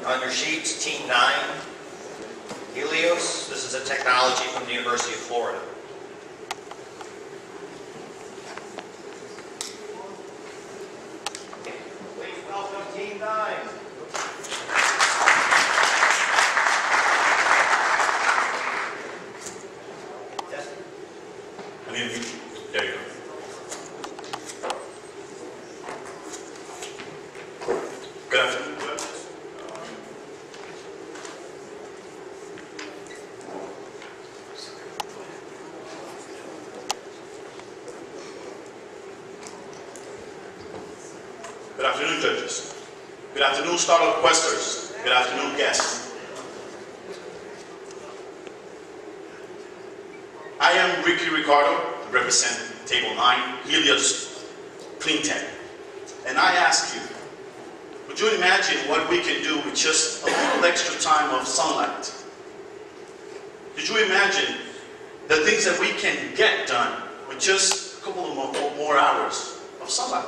On your sheets, Team 9, Helios. This is a technology from the University of Florida. Please welcome Team 9. There you go. Good afternoon. Good afternoon, judges. Good afternoon, startup questers. Good afternoon, guests. I am Ricky Ricardo, represent Table 9, Helios Clean Tech. And I ask you, would you imagine what we can do with just a little extra time of sunlight? Did you imagine the things that we can get done with just a couple of more hours of sunlight?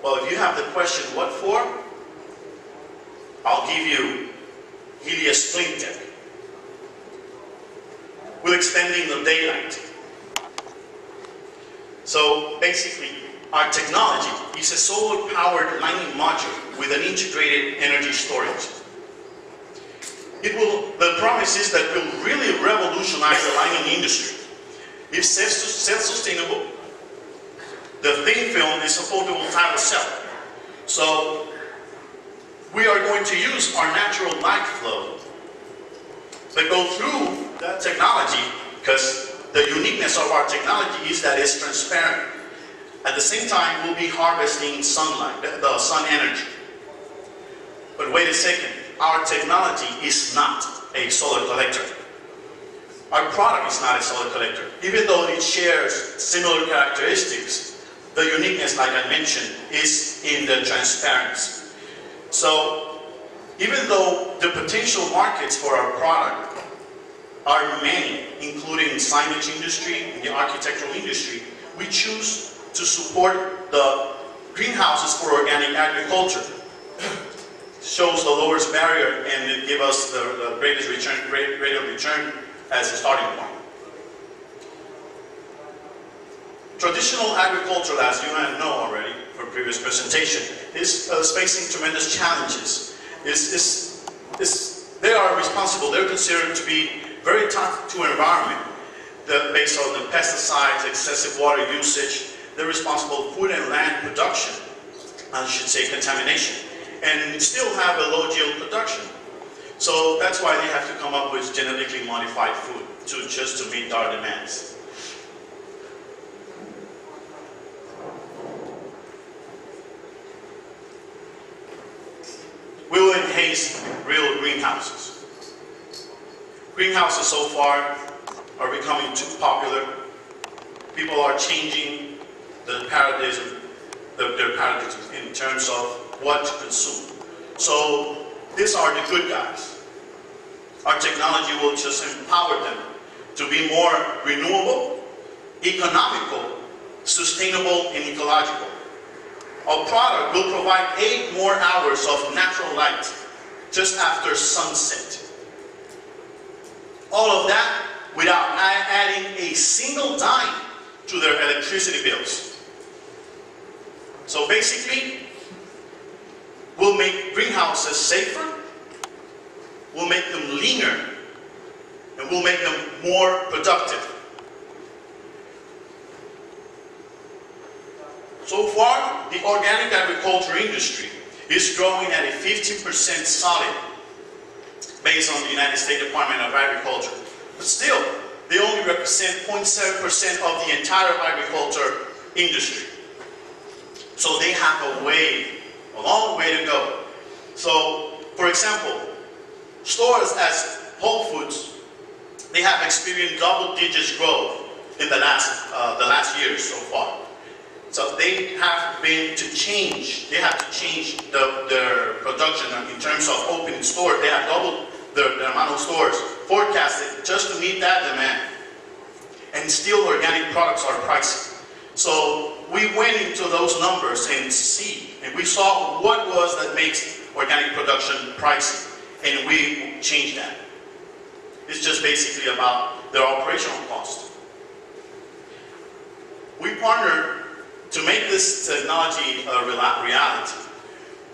Well, if you have the question, what for? I'll give you Helios Clean Tech. We're extending the daylight. So basically, our technology is a solar-powered lighting module with an integrated energy storage. The promise is that it will really revolutionize the lighting industry. It's self-sustainable. The thin film is a photovoltaic cell. So we are going to use our natural light flow that go through that technology, because the uniqueness of our technology is that it's transparent. At the same time, we'll be harvesting sunlight, the sun energy. But wait a second, our technology is not a solar collector. Our product is not a solar collector. Even though it shares similar characteristics, the uniqueness, like I mentioned, is in the transparency. So even though the potential markets for our product are many, including signage industry and the architectural industry, we choose to support the greenhouses for organic agriculture. Shows the lowest barrier and it gives us the greatest rate of return as a starting point. Traditional agriculture, as you might know already from previous presentation, is facing tremendous challenges. They are responsible, they're considered to be very toxic to environment. Based on the pesticides, excessive water usage, they're responsible for food and land production, I should say contamination, and still have a low yield production. So that's why they have to come up with genetically modified food just to meet our demands. We will enhance real greenhouses. Greenhouses so far are becoming too popular. People are changing their paradigms in terms of what to consume. So these are the good guys. Our technology will just empower them to be more renewable, economical, sustainable, and ecological. Our product will provide 8 more hours of natural light just after sunset. All of that without adding a single dime to their electricity bills. So basically, we'll make greenhouses safer, we'll make them leaner, and we'll make them more productive. So far, the organic agriculture industry is growing at a 15% solid based on the United States Department of Agriculture. But still, they only represent 0.7% of the entire agriculture industry. So they have a long way to go. So, for example, stores as Whole Foods, they have experienced double-digit growth in the last years so far. So they have to change their production in terms of opening stores. They have doubled the amount of stores forecasted just to meet that demand. And still organic products are pricey. So we went into those numbers and we saw what was that makes organic production pricing, and we change that. It's just basically about their operational cost. We partner to make this technology a reality.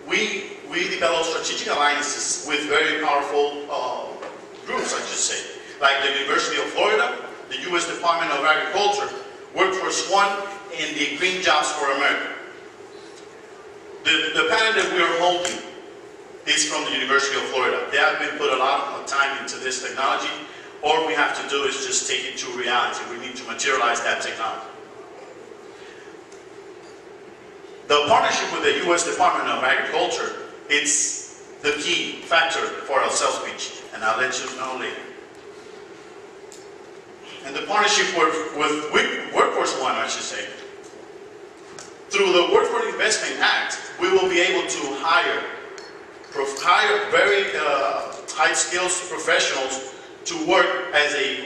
We develop strategic alliances with very powerful groups, I should say, like the University of Florida, the U.S. Department of Agriculture, Workforce One, and the Green Jobs for America. The patent that we are holding is from the University of Florida. They have been put a lot of time into this technology. All we have to do is just take it to reality. We need to materialize that technology. The partnership with the U.S. Department of Agriculture, it's the key factor for our sales pitch, and I'll let you know later. And the partnership with Workforce One, I should say, through the Workforce Investment Act, we will be able to hire very high skills professionals to work as a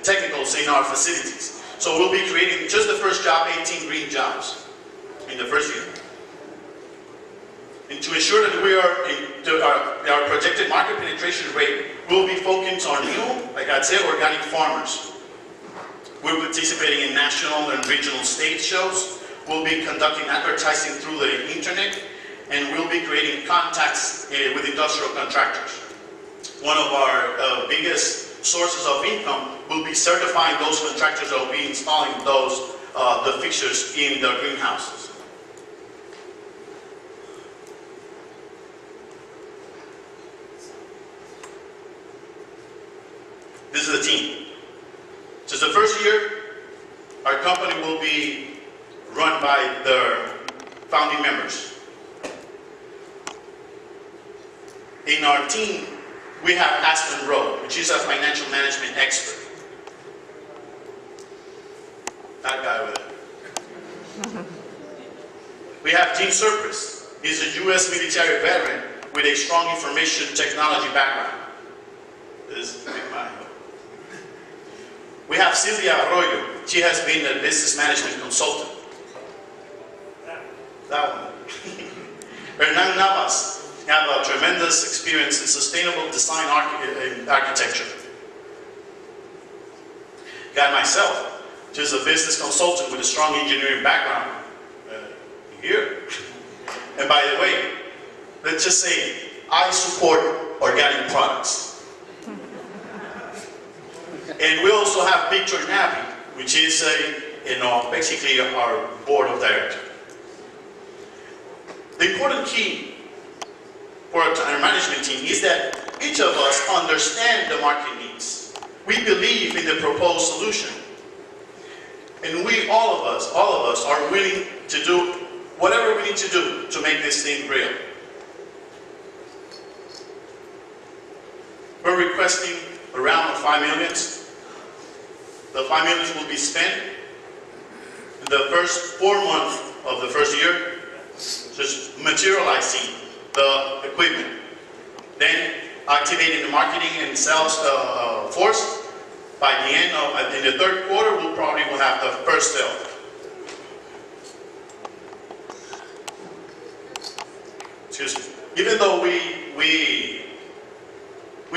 technicals in our facilities. So we'll be creating just the first job, 18 green jobs in the first year. And to ensure that we are our projected market penetration rate will be focused on new, like I'd say, organic farmers. We're participating in national and regional stage shows. We'll be conducting advertising through the internet, and we'll be creating contacts with industrial contractors. One of our biggest sources of income will be certifying those contractors that will be installing the fixtures in the greenhouses. This is the team. Just the first year, our company will be run by the founding members. In our team, we have Aspen Rowe, which is a financial management expert. That guy over there. We have Jim Surpris. He's a U.S. military veteran with a strong information technology background. This is a big man. We have Silvia Arroyo. She has been a business management consultant. That one. Hernan Navas have a tremendous experience in sustainable design architecture. Got myself, just a business consultant with a strong engineering background here. And by the way, let's just say I support organic products. And we also have Victor Nappe, which is basically our board of directors. The important key for our management team is that each of us understand the market needs. We believe in the proposed solution. And all of us are willing to do whatever we need to do to make this thing real. We're requesting around 5 million. The 5 million will be spent in the first 4 months of the first year, just materializing the equipment. Then activating the marketing and sales force. By the end of, in the third quarter, we'll probably have the first sale. Excuse me. Even though we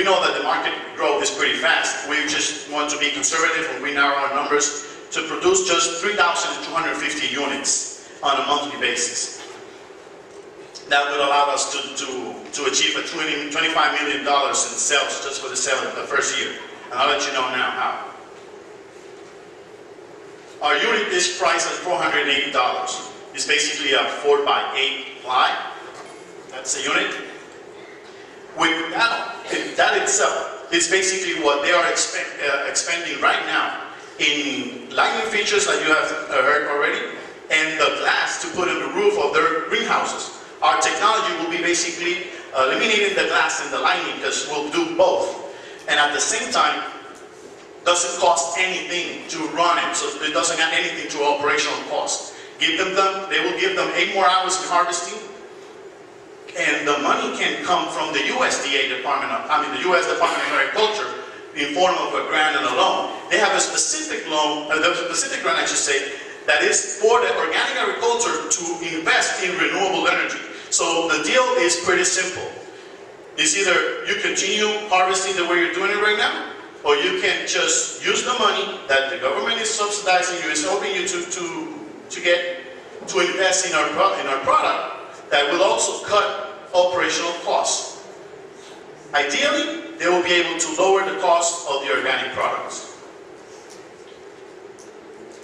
know that the market growth is pretty fast, we just want to be conservative and we narrow our numbers to produce just 3,250 units on a monthly basis. That would allow us to achieve a $25 million in sales just for the sale of the first year. And I'll let you know now how. Our unit is priced at $480. It's basically a 4x8 ply. That's the unit. With that itself, it's basically what they are expending right now in lighting features that you have heard already, and the glass to put in the roof of their greenhouses. Our technology will be basically eliminating the glass and the lighting because we'll do both. And at the same time, doesn't cost anything to run it, so it doesn't add anything to operational cost. They will give them 8 more hours in harvesting, and the money can come from the USDA Department of, the U.S. Department of Agriculture in form of a grant and a loan. They have a specific loan, a specific grant I should say, that is for the organic agriculture to invest in renewable energy. So the deal is pretty simple. It's either you continue harvesting the way you're doing it right now, or you can just use the money that the government is subsidizing you, is helping you to invest in our product that will also cut operational costs. Ideally, they will be able to lower the cost of the organic products.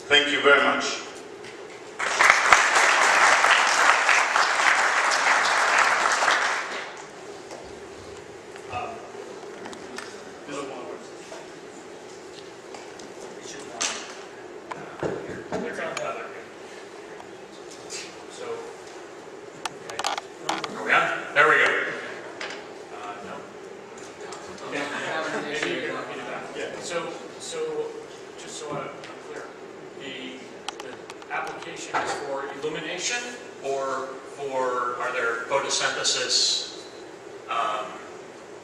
Thank you very much. There we go. So just so I'm clear, the application is for illumination, or are there photosynthesis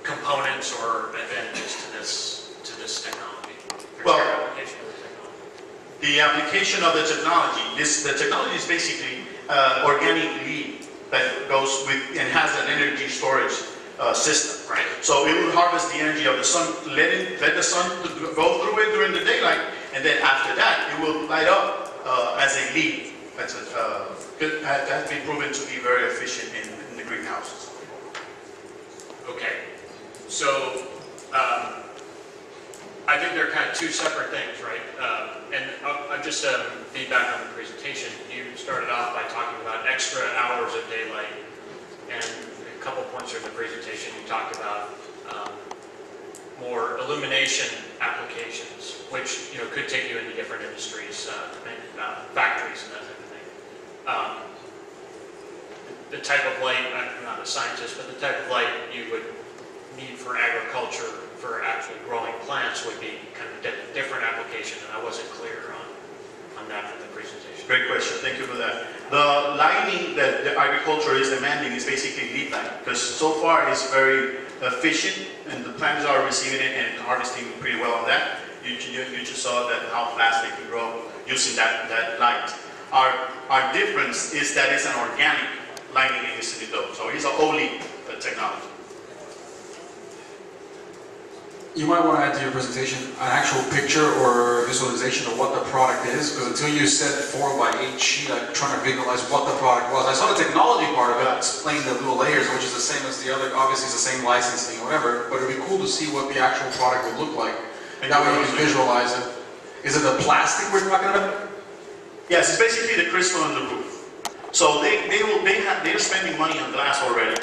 components or advantages to this technology? Well, Application of the technology. the application of the technology, the technology is basically organic lead that goes with and has an energy storage system. Right. So it will harvest the energy of the sun, let the sun go through it during the daylight, and then after that it will light up as a lead. That's been proven to be very efficient in the greenhouses. Okay. So I think they're kind of two separate things, right? And I'll just feedback on the presentation. You started off by talking about extra hours of daylight, and a couple points in the presentation you talked about more illumination applications, which could take you into different industries, factories and that type of thing. The type of light, I'm not a scientist, but the type of light you would need for agriculture, for actually growing plants, would be kind of a different application, and I wasn't clear on that from the presentation. Great question, thank you for that. The lighting that the agriculture is demanding is basically lead light, because so far it's very efficient and the plants are receiving it and harvesting pretty well on that. You just saw that how fast they can grow using that light. Our difference is that it's an organic lighting in the city though, so it's an OLED technology. You might want to add to your presentation an actual picture or visualization of what the product is, because until you said 4x8 sheet, I'm trying to visualize what the product was. I saw the technology part of it, explain the little layers, which is the same as the other, obviously it's the same licensing or whatever, but it would be cool to see what the actual product would look like. And that way you can visualize it. Is it the plastic we're talking about? Yes, it's basically the crystal on the roof. So they're spending money on glass already,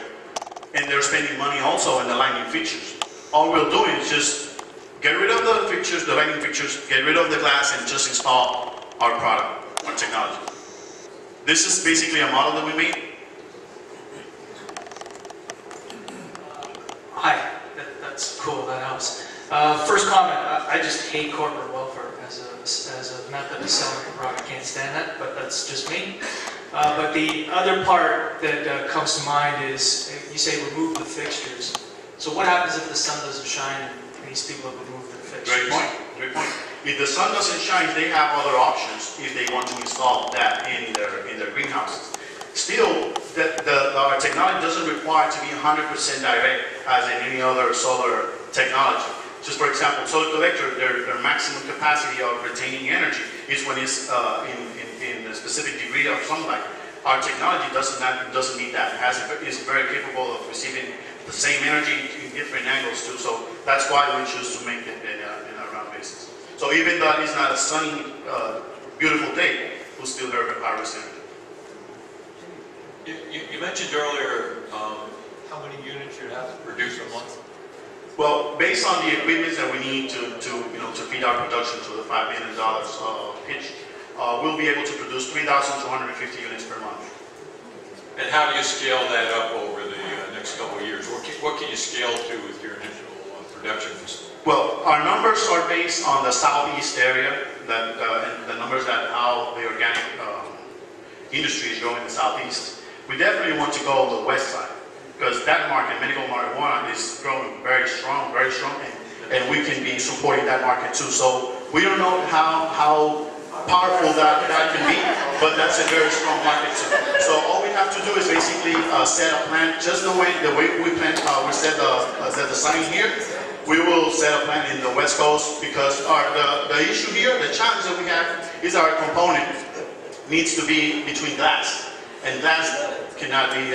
and they're spending money also on the lighting fixtures. All we're doing is just get rid of the fixtures, the lighting fixtures, get rid of the glass, and just install our product, our technology. This is basically a model that we made. Hi, that's cool, that helps. First comment, I just hate corporate welfare as a method of selling a product. I can't stand that, but that's just me. But the other part that comes to mind is, you say remove the fixtures. So what happens if the sun doesn't shine and these people have removed their fixtures? Great point, great point. If the sun doesn't shine, they have other options if they want to install that in their greenhouses. Still, our technology doesn't require to be 100% direct as in any other solar technology. Just for example, solar collector, their maximum capacity of retaining energy is when it's in a specific degree of sunlight. Our technology doesn't need that. It's very capable of receiving the same energy in different angles too. So that's why we choose to make it in a round basis. So even though it's not a sunny, beautiful day, we'll still harvest energy. You mentioned earlier how many units you'd have to produce a month. Well, based on the equipment that we need to feed our production to the $5 million pitch, we'll be able to produce 3,250 units per month. And how do you scale that up over the next couple of years? What can you scale to with your initial production? Well, our numbers are based on the southeast area, and the numbers that how the organic industry is growing in the southeast. We definitely want to go on the west side, because that market, medical marijuana, is growing very strong, and we can be supporting that market too. So we don't know how powerful that can be, but that's a very strong market too. So all we have have to do is basically set a plan, just the way we plan, we set the sign here. We will set a plan in the West Coast because the issue here, the challenge that we have is our component needs to be between glass. And glass cannot be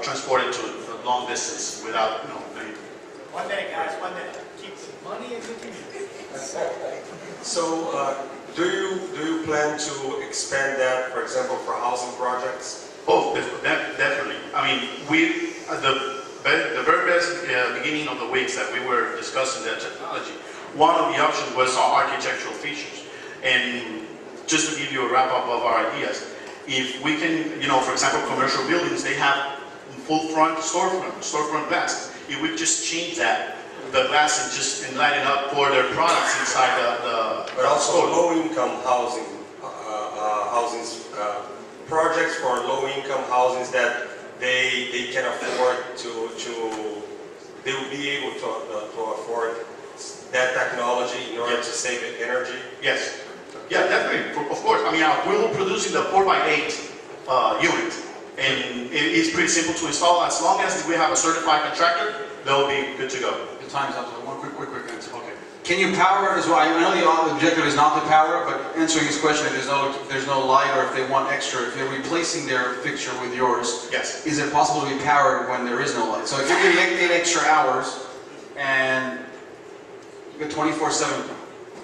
transported to a long distance without, you know, any. 1 minute, guys, 1 minute. Keep the money and continue. So, do you plan to expand that, for example, for housing projects? Oh, definitely. I mean, we at the very best beginning of the weeks that we were discussing that technology, one of the options was our architectural features. And just to give you a wrap up of our ideas, if we can, you know, for example, commercial buildings, they have full front storefront glass. If we just change that, the glass and light it up for their products inside the But also store. low-income housing, projects for low-income housings that they can afford they will be able to afford that technology in order to save energy. Yes. Yeah, definitely. Of course. I mean, we will produce the 4x8 unit, and it's pretty simple to install. As long as we have a certified contractor, they'll be good to go. The time's up, so one quick answer. Okay. Can you power it as well? I know the objective is not to power it, but answering his question, if there's no light or if they want extra, if they're replacing their fixture with yours, Yes. is it possible to be powered when there is no light? So if you're getting 8 extra hours and you got 24/7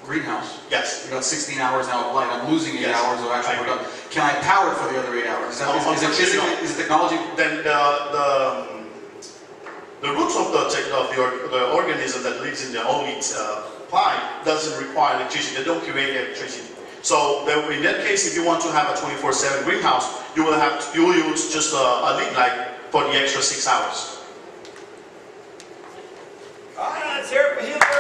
greenhouse, Yes. you got 16 hours now of light, I'm losing 8 Yes. hours of actual I agree. production. Can I power it for the other 8 hours? Is the technology? Then the roots of the organism that lives in the oat plant doesn't require electricity. They don't create electricity. So in that case, if you want to have a 24/7 greenhouse, you will use just a lead light for the extra 6 hours. All right, let's hear it for Helios.